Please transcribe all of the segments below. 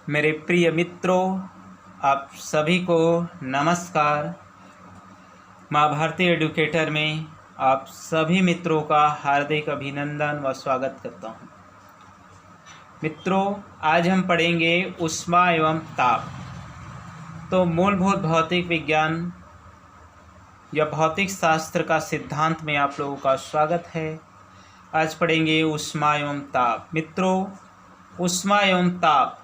मेरे प्रिय मित्रों, आप सभी को नमस्कार। माँ भारती एडुकेटर में आप सभी मित्रों का हार्दिक अभिनंदन व स्वागत करता हूँ। मित्रों, आज हम पढ़ेंगे ऊष्मा एवं ताप। तो मूलभूत भौतिक विज्ञान या भौतिक शास्त्र का सिद्धांत में आप लोगों का स्वागत है। आज पढ़ेंगे ऊष्मा एवं ताप। मित्रों, ऊष्मा एवं ताप,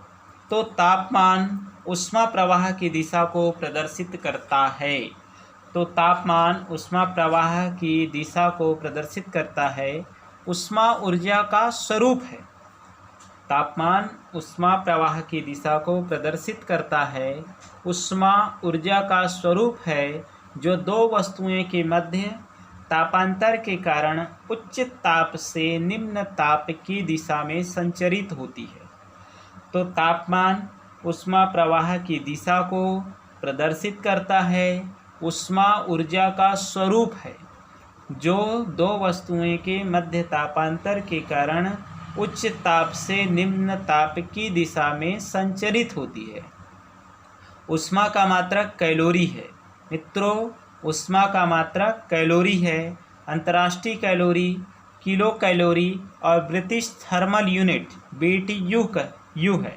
तो तापमान ऊष्मा प्रवाह की दिशा को प्रदर्शित करता है। तो तापमान ऊष्मा प्रवाह की दिशा को प्रदर्शित करता है। ऊष्मा ऊर्जा का स्वरूप है। तापमान ऊष्मा प्रवाह की दिशा को प्रदर्शित करता है। ऊष्मा ऊर्जा का स्वरूप है जो दो वस्तुओं के मध्य तापांतर के कारण उच्च ताप से निम्न ताप की दिशा में संचरित होती है। तो तापमान ऊष्मा प्रवाह की दिशा को प्रदर्शित करता है। ऊष्मा ऊर्जा का स्वरूप है जो दो वस्तुओं के मध्य तापांतर के कारण उच्च ताप से निम्न ताप की दिशा में संचरित होती है। ऊष्मा का मात्रक कैलोरी है। मित्रों, ऊष्मा का मात्रक कैलोरी है। अंतर्राष्ट्रीय कैलोरी किलो कैलोरी और ब्रिटिश थर्मल यूनिट BTU है।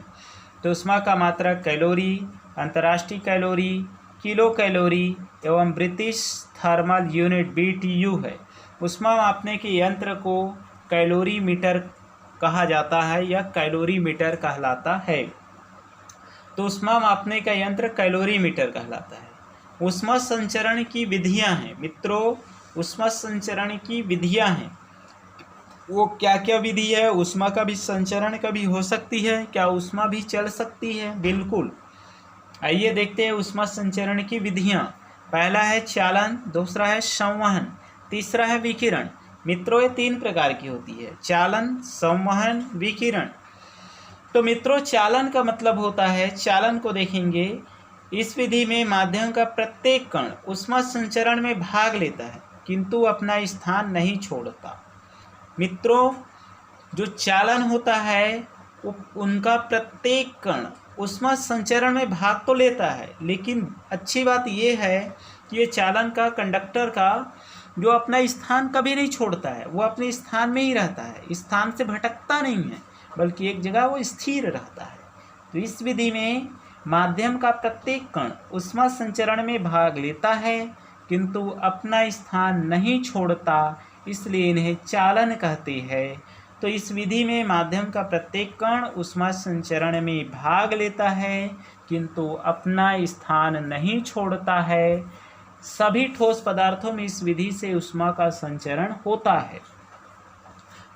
तो ऊष्मा का मात्रक कैलोरी, अंतर्राष्ट्रीय कैलोरी, किलो कैलोरी एवं ब्रिटिश थर्मल यूनिट BTU है। ऊष्मा मापने के यंत्र को कैलोरी मीटर कहा जाता है या कैलोरी मीटर कहलाता है। तो ऊष्मा मापने का यंत्र कैलोरी मीटर कहलाता है। ऊष्मा संचरण की विधियां हैं। मित्रों, ऊष्मा संचरण की विधियां हैं। वो क्या क्या विधि है? ऊष्मा का भी संचरण कभी हो सकती है। क्या ऊष्मा भी चल सकती है? बिल्कुल। आइए देखते हैं ऊष्मा संचरण की विधियां। पहला है चालन, दूसरा है संवहन, तीसरा है विकिरण। मित्रों, ये 3 प्रकार की होती है: चालन, संवहन, विकिरण। तो मित्रों, चालन का मतलब होता है, चालन को देखेंगे, इस विधि में माध्यम का प्रत्येक कण ऊष्मा संचरण में भाग लेता है किंतु अपना स्थान नहीं छोड़ता। मित्रों, जो चालन होता है उनका प्रत्येक कण ऊष्मा संचरण में भाग तो लेता है, लेकिन अच्छी बात यह है कि ये चालन का, कंडक्टर का, जो अपना स्थान कभी नहीं छोड़ता है, वो अपने स्थान में ही रहता है, स्थान से भटकता नहीं है, बल्कि एक जगह वो स्थिर रहता है। तो इस विधि में माध्यम का प्रत्येक कण ऊष्मा संचरण में भाग लेता है किंतु अपना स्थान नहीं छोड़ता, इसलिए इन्हें चालन कहते हैं। तो इस विधि में माध्यम का प्रत्येक कण ऊष्मा संचरण में भाग लेता है किंतु अपना स्थान नहीं छोड़ता है। सभी ठोस पदार्थों में इस विधि से ऊष्मा का संचरण होता है।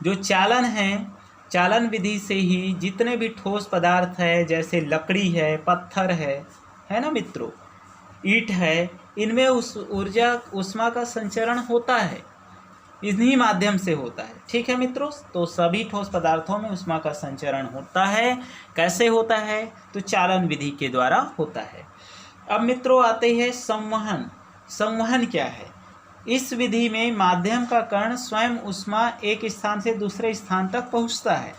जो चालन है, चालन विधि से ही जितने भी ठोस पदार्थ है, जैसे लकड़ी है, पत्थर है ना मित्रों, ईंट है, इनमें उस ऊर्जा ऊष्मा का संचरण होता है, इन्हीं माध्यम से होता है। ठीक है मित्रों, तो सभी ठोस पदार्थों में ऊष्मा का संचरण होता है। कैसे होता है? तो चालन विधि के द्वारा होता है। अब मित्रों आते हैं संवहन। संवहन क्या है? इस विधि में माध्यम का कण स्वयं ऊष्मा एक स्थान से दूसरे स्थान तक पहुंचता है।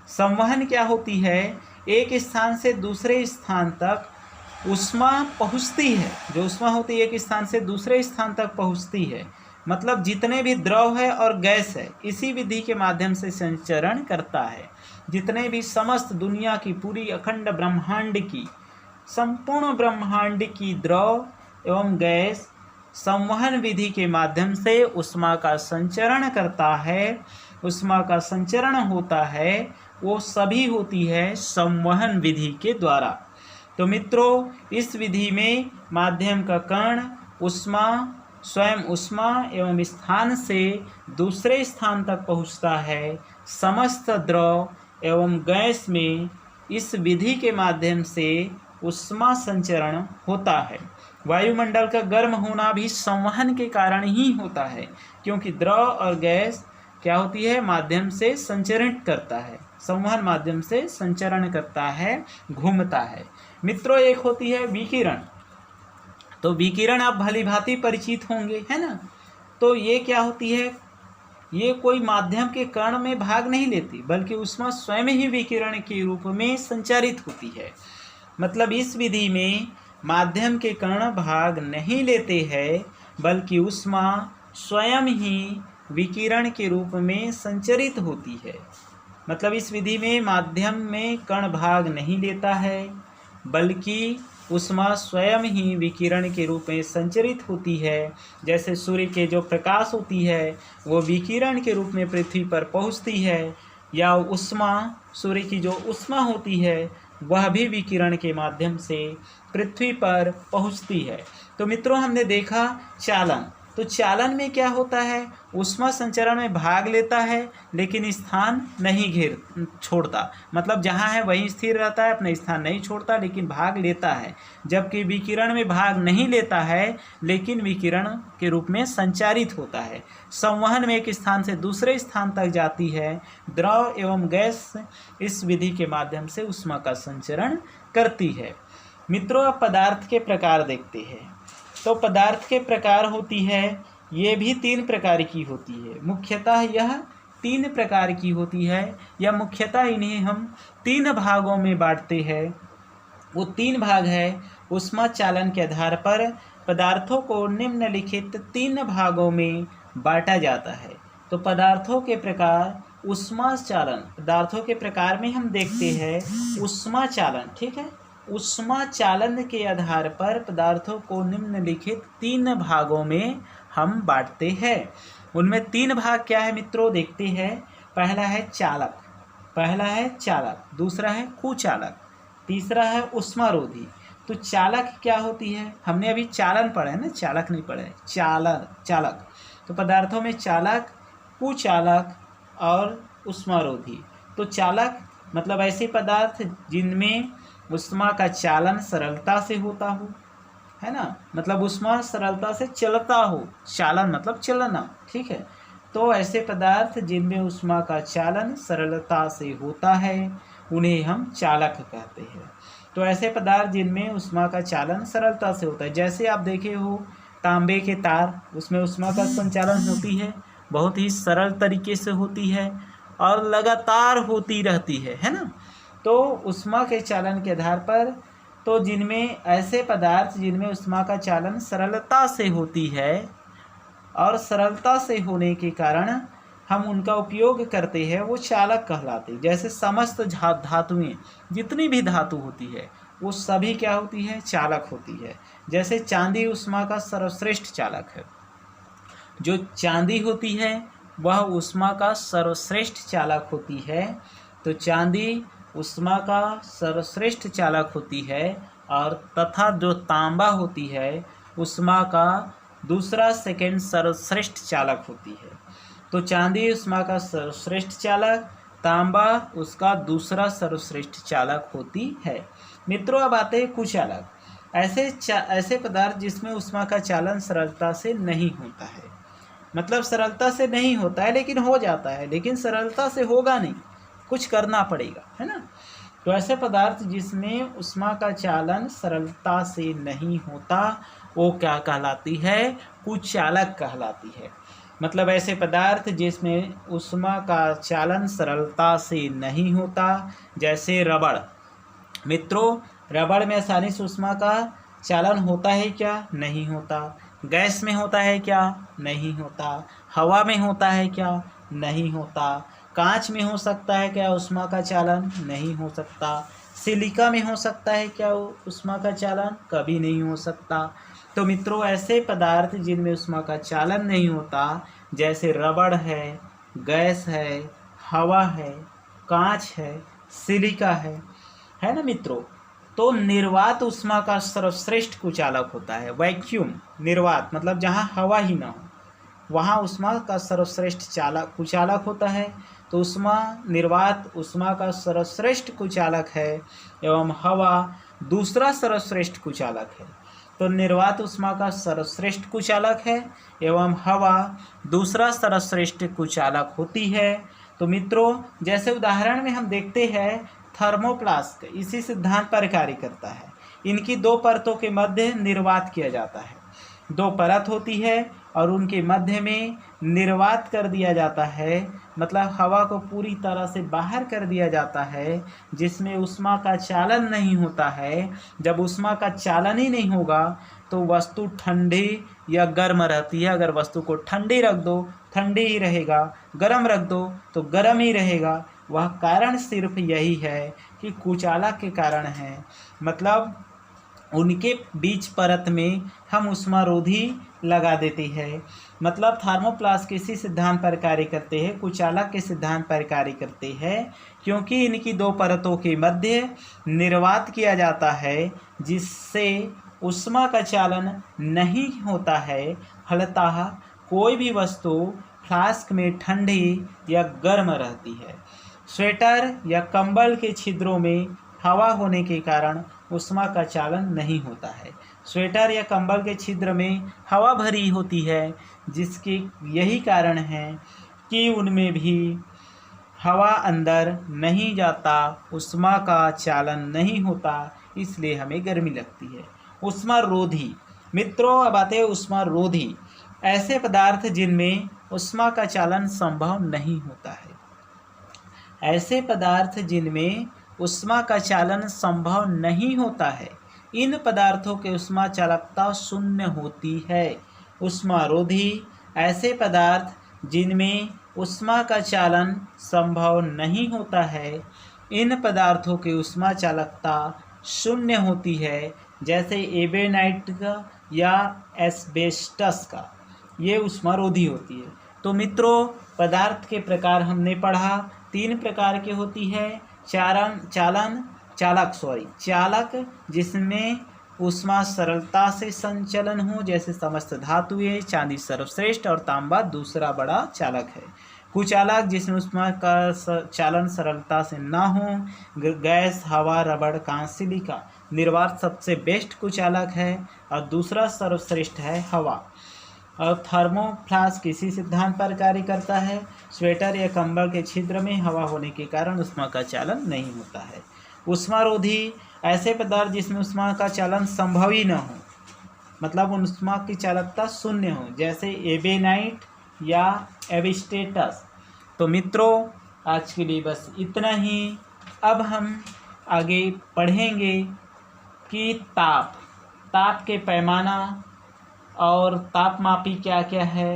संवहन क्या होती है? एक स्थान से दूसरे स्थान तक ऊष्मा पहुंचती है। जो ऊष्मा होती है एक स्थान से दूसरे स्थान तक पहुंचती है, मतलब जितने भी द्रव है और गैस है, इसी विधि के माध्यम से संचरण करता है। जितने भी समस्त दुनिया की, पूरी अखंड ब्रह्मांड की, संपूर्ण ब्रह्मांड की द्रव एवं गैस संवहन विधि के माध्यम से ऊष्मा का संचरण करता है, ऊष्मा का संचरण होता है, वो सभी होती है संवहन विधि के द्वारा। तो मित्रों, इस विधि में माध्यम का कण स्वयं ऊष्मा एवं स्थान से दूसरे स्थान तक पहुंचता है। समस्त द्रव एवं गैस में इस विधि के माध्यम से ऊष्मा संचरण होता है। वायुमंडल का गर्म होना भी संवहन के कारण ही होता है, क्योंकि द्रव और गैस क्या होती है? माध्यम से संचरण करता है, संवहन माध्यम से संचरण करता है, घूमता है। मित्रों, एक होती है विकिरण। तो विकिरण आप भली भांति परिचित होंगे, है ना? तो ये क्या होती है? ये कोई माध्यम के कण में भाग नहीं लेती, बल्कि ऊष्मा स्वयं ही विकिरण के रूप में संचारित होती है। मतलब इस विधि में माध्यम के कण भाग नहीं लेते हैं, बल्कि ऊष्मा स्वयं ही विकिरण के रूप में संचरित होती है। मतलब इस विधि में माध्यम में कण भाग नहीं लेता है, बल्कि ऊष्मा स्वयं ही विकिरण के रूप में संचरित होती है। जैसे सूर्य के जो प्रकाश होती है वो विकिरण के रूप में पृथ्वी पर पहुंचती है, या ऊष्मा, सूर्य की जो ऊष्मा होती है वह भी विकिरण के माध्यम से पृथ्वी पर पहुंचती है। तो मित्रों, हमने देखा चालन। तो चालन में क्या होता है, ऊष्मा संचरण में भाग लेता है लेकिन स्थान नहीं छोड़ता। मतलब जहाँ है वहीं स्थिर रहता है, अपना स्थान नहीं छोड़ता, लेकिन भाग लेता है। जबकि विकिरण में भाग नहीं लेता है, लेकिन विकिरण के रूप में संचारित होता है। संवहन में एक स्थान से दूसरे स्थान तक जाती है। द्रव एवं गैस इस विधि के माध्यम से ऊष्मा का संचरण करती है। मित्रों, अब पदार्थ के प्रकार देखते हैं। तो पदार्थ के प्रकार होती है, ये भी 3 प्रकार की होती है। मुख्यतः यह 3 प्रकार की होती है, या मुख्यतः इन्हें हम 3 भागों में बांटते हैं। वो 3 भाग है। ऊष्मा चालन के आधार पर पदार्थों को निम्नलिखित 3 भागों में बांटा जाता है। तो पदार्थों के प्रकार, ऊष्मा चालन। पदार्थों के प्रकार में हम देखते हैं ऊष्मा चालन, ठीक है। ऊष्मा चालन के आधार पर पदार्थों को निम्नलिखित 3 भागों में हम बांटते हैं। उनमें 3 भाग क्या है मित्रों, देखते हैं। पहला है चालक, दूसरा है कुचालक, तीसरा है ऊष्मारोधी। तो चालक क्या होती है, हमने अभी चालन पढ़ा है ना, चालक नहीं पढ़ा है, चालक। तो पदार्थों में चालक, कुचालक और ऊष्मारोधी। तो चालक मतलब ऐसे पदार्थ जिनमें ऊष्मा का चालन सरलता से होता हो, है ना। मतलब ऊष्मा सरलता से चलता हो, चालन मतलब चलना, ठीक है। तो ऐसे पदार्थ जिनमें ऊष्मा का चालन सरलता से होता है उन्हें हम चालक कहते हैं। तो ऐसे पदार्थ जिनमें ऊष्मा का चालन सरलता से होता है, जैसे आप देखे हो तांबे के तार, उसमें ऊष्मा का संचालन होती है, बहुत ही सरल तरीके से होती है और लगातार होती रहती है ना। तो ऊष्मा के चालन के आधार पर, तो जिनमें ऐसे पदार्थ जिनमें ऊष्मा का चालन सरलता से होती है और सरलता से होने के कारण हम उनका उपयोग करते हैं, वो चालक कहलाते हैं। जैसे समस्त धातुएं, जितनी भी धातु होती है वो सभी क्या होती है, चालक होती है। जैसे चांदी ऊष्मा का सर्वश्रेष्ठ चालक है। जो चांदी होती है वह ऊष्मा का सर्वश्रेष्ठ चालक होती है। तो चांदी ऊष्मा का सर्वश्रेष्ठ चालक होती है, और तथा जो तांबा होती है ऊष्मा का दूसरा सेकंड सर्वश्रेष्ठ चालक होती है। तो चांदी ऊष्मा का सर्वश्रेष्ठ चालक, तांबा उसका दूसरा सर्वश्रेष्ठ चालक होती है। मित्रों, अब आते हैं कुचालक। ऐसे पदार्थ जिसमें ऊष्मा का चालन सरलता से नहीं होता है। मतलब सरलता से नहीं होता है लेकिन हो जाता है, लेकिन सरलता से होगा नहीं, कुछ करना पड़ेगा, है ना। तो ऐसे पदार्थ जिसमें ऊष्मा का चालन सरलता से नहीं होता वो क्या कहलाती है, कुचालक कहलाती है। मतलब ऐसे पदार्थ जिसमें ऊष्मा का चालन सरलता से नहीं होता, जैसे रबड़। मित्रों, रबड़ में आसानी से ऊष्मा का चालन होता है क्या, नहीं होता। गैस में होता है क्या, नहीं होता। हवा में होता है क्या, नहीं होता। कांच में हो सकता है क्या ऊष्मा का चालन, नहीं हो सकता। सिलिका में हो सकता है क्या ऊष्मा का चालन, कभी नहीं हो सकता। तो मित्रों, ऐसे पदार्थ जिनमें ऊष्मा का चालन नहीं होता, जैसे रबड़ है, गैस है, हवा है, कांच है, सिलिका है ना मित्रों। तो निर्वात ऊष्मा का सर्वश्रेष्ठ कुचालक होता है। वैक्यूम, निर्वात मतलब जहाँ हवा ही ना हो, वहाँ ऊष्मा का सर्वश्रेष्ठ कुचालक होता है। तो निर्वात ऊष्मा का सर्वश्रेष्ठ कुचालक है, एवं हवा दूसरा सर्वश्रेष्ठ कुचालक है। तो निर्वात ऊष्मा का सर्वश्रेष्ठ कुचालक है एवं हवा दूसरा सर्वश्रेष्ठ कुचालक होती है। तो मित्रों, जैसे उदाहरण में हम देखते हैं थर्मोप्लास्ट इसी सिद्धांत पर कार्य करता है। इनकी 2 परतों के मध्य निर्वात किया जाता है। 2 परत होती है और उनके मध्य में निर्वात कर दिया जाता है, मतलब हवा को पूरी तरह से बाहर कर दिया जाता है, जिसमें ऊष्मा का चालन नहीं होता है। जब ऊष्मा का चालन ही नहीं होगा तो वस्तु ठंडी या गर्म रहती है। अगर वस्तु को ठंडी रख दो ठंडी ही रहेगा, गर्म रख दो तो गर्म ही रहेगा। वह कारण सिर्फ यही है कि कुचालक के कारण है, मतलब उनके बीच परत में हम ऊष्मारोधी लगा देते हैं। मतलब थर्मोप्लास्ट किसी सिद्धांत पर कार्य करते हैं, कुचालक के सिद्धांत पर कार्य करते हैं, क्योंकि इनकी दो परतों के मध्य निर्वात किया जाता है, जिससे ऊष्मा का चालन नहीं होता है। फलतः कोई भी वस्तु फ्लास्क में ठंडी या गर्म रहती है। स्वेटर या कंबल के छिद्रों में हवा होने के कारण ऊष्मा का चालन नहीं होता है। स्वेटर या कंबल के छिद्र में हवा भरी होती है, जिसके यही कारण है कि उनमें भी हवा अंदर नहीं जाता, ऊष्मा का चालन नहीं होता, इसलिए हमें गर्मी लगती है। ऊष्मारोधी मित्रों, अब आते हैं ऊष्मारोधी, ऐसे पदार्थ जिनमें ऊष्मा का चालन संभव नहीं होता है। ऐसे पदार्थ जिनमें ऊष्मा का चालन संभव नहीं होता है, इन पदार्थों के ऊष्मा चालकता शून्य होती है। ऊष्मारोधी ऐसे पदार्थ जिनमें ऊष्मा का चालन संभव नहीं होता है, इन पदार्थों की ऊष्मा चालकता शून्य होती है, जैसे एबेनाइट का या एस्बेस्टस का, ये ऊष्मारोधी होती है। तो मित्रों, पदार्थ के प्रकार हमने पढ़ा, 3 प्रकार की होती है। चालक जिसमें ऊष्मा सरलता से संचलन हो, जैसे समस्त धातुएं, चांदी सर्वश्रेष्ठ और तांबा दूसरा बड़ा चालक है। कुचालक जिसमें ऊष्मा का चालन सरलता से ना हो, गैस, हवा, रबड़, कांच, सिलिका। निर्वात सबसे बेस्ट कुचालक है और दूसरा सर्वश्रेष्ठ है हवा। और थर्मोफ्लास्क किसी सिद्धांत पर कार्य करता है। स्वेटर या कंबल के छिद्र में हवा होने के कारण ऊष्मा का चालन नहीं होता है। ऊष्मारोधी ऐसे पदार्थ जिसमें ऊष्मा का चालन संभव ही न हो, मतलब ऊष्मा की चालकता शून्य हो, जैसे एबेनाइट या एबिस्टेटस। तो मित्रों, आज के लिए बस इतना ही। अब हम आगे पढ़ेंगे कि ताप के पैमाना और तापमापी क्या क्या है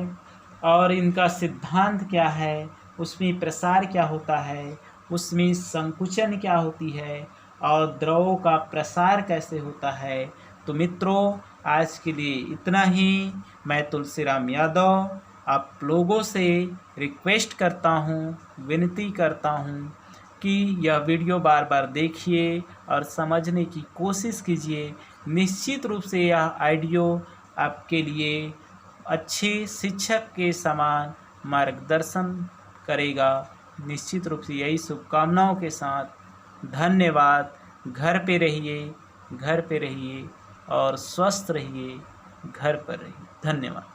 और इनका सिद्धांत क्या है, उसमें प्रसार क्या होता है, उसमें संकुचन क्या होती है और द्रवों का प्रसार कैसे होता है। तो मित्रों, आज के लिए इतना ही। मैं तुलसीराम यादव आप लोगों से रिक्वेस्ट करता हूँ, विनती करता हूँ कि यह वीडियो बार बार देखिए और समझने की कोशिश कीजिए। निश्चित रूप से यह ऑडियो आपके लिए अच्छे शिक्षक के समान मार्गदर्शन करेगा। निश्चित रूप से यही शुभकामनाओं के साथ धन्यवाद। घर पे रहिए और स्वस्थ रहिए, घर पर रहिए। धन्यवाद।